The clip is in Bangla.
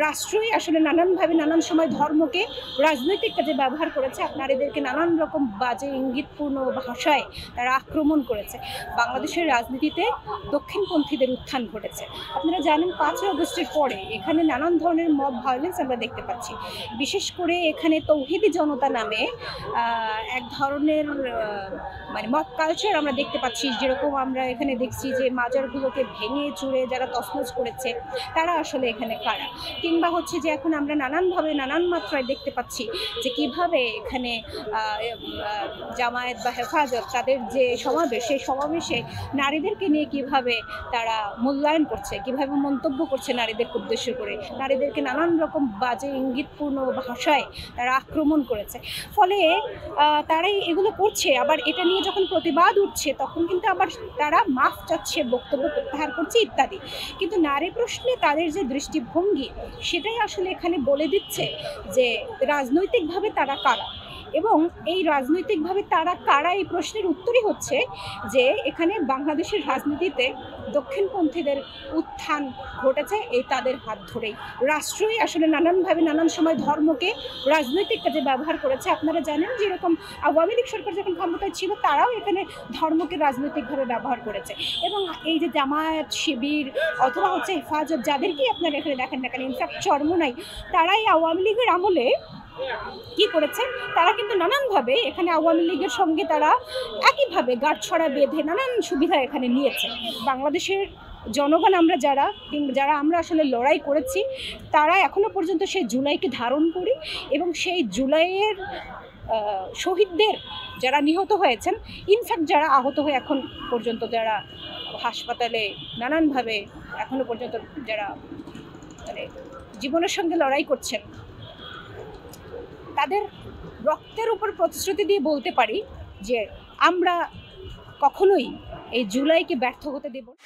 রাষ্ট্রই আসলে নানানভাবে নানান সময় ধর্মকে রাজনৈতিক কাজে ব্যবহার করেছে, নারীদেরকে নানান রকম বাজে ইঙ্গিতপূর্ণ ভাষায় তারা আক্রমণ করেছে। বাংলাদেশের রাজনীতিতে দক্ষিণপন্থীদের উত্থান ঘটেছে। আপনারা জানেন 5ই আগস্টের পরে এখানে নানান ধরনের মব ভায়োলেন্স আমরা দেখতে পাচ্ছি। বিশেষ করে এখানে তৌহিদি জনতা নামে এক ধরনের মানে মব কালচার আমরা দেখতে পাচ্ছি। যেরকম আমরা এখানে দেখছি যে মাজারগুলোকে ভেঙে চুরে যারা তছনছ করেছে তারা আসলে এখানে কারা, কিংবা হচ্ছে যে এখন আমরা নানানভাবে নানান মাত্রায় দেখতে পাচ্ছি যে কিভাবে এখানে জামায়াত বা হেফাজত তাদের যে সমাবেশ, সেই সমাবেশে নারীদেরকে নিয়ে কিভাবে তারা মূল্যায়ন করছে, কিভাবে মন্তব্য করছে নারীদেরকে উদ্দেশ্য করে, নারীদেরকে নানান রকম বাজে ইঙ্গিতপূর্ণ ভাষায় তারা আক্রমণ করেছে। ফলে তারাই এগুলো করছে, আবার এটা নিয়ে যখন প্রতিবাদ উঠছে তখন কিন্তু আবার তারা মাফ চাচ্ছে, বক্তব্য প্রত্যাহার করছে ইত্যাদি। কিন্তু নারী প্রশ্নে তাদের যে দৃষ্টিভঙ্গি সেটাই আসলে এখানে বলে দিচ্ছে যে রাজনৈতিকভাবে তারা কারা, এবং এই রাজনৈতিকভাবে তারা কারা এই প্রশ্নের উত্তরই হচ্ছে যে এখানে বাংলাদেশের রাজনীতিতে দক্ষিণপন্থীদের উত্থান ঘটেছে এই তাদের হাত ধরেই। রাষ্ট্রই আসলে নানানভাবে নানান সময় ধর্মকে রাজনৈতিক কাজে ব্যবহার করেছে। আপনারা জানেন যেরকম আওয়ামী লীগ সরকার যখন ক্ষমতায় ছিল তারাও এখানে ধর্মকে রাজনৈতিকভাবে ব্যবহার করেছে, এবং এই যে জামায়াত, শিবির অথবা হচ্ছে হেফাজত যাদেরকেই আপনারা এখানে দেখেন না কেন, ইনফ্যাক্ট চরমোনাই, তারাই আওয়ামী লীগের আমলে কি করেছে, তারা কিন্তু নানানভাবে এখানে আওয়ামী লীগের সঙ্গে তারা একইভাবে গাঁটছড়া বেঁধে নানান সুবিধা এখানে নিয়েছে। বাংলাদেশের জনগণ আমরা যারা আমরা আসলে লড়াই করেছি তারা এখনো পর্যন্ত সেই জুলাইকে ধারণ করি, এবং সেই জুলাইয়ের শহীদদের যারা নিহত হয়েছেন, ইনফ্যাক্ট যারা আহত হয়ে এখন পর্যন্ত যারা হাসপাতালে নানানভাবে এখনো পর্যন্ত যারা মানে জীবনের সঙ্গে লড়াই করছেন, তাদের রক্তের উপর প্রতিশ্রুতি দিয়ে বলতে পারি যে আমরা কখনোই এই জুলাইকে ব্যর্থ হতে দেব না।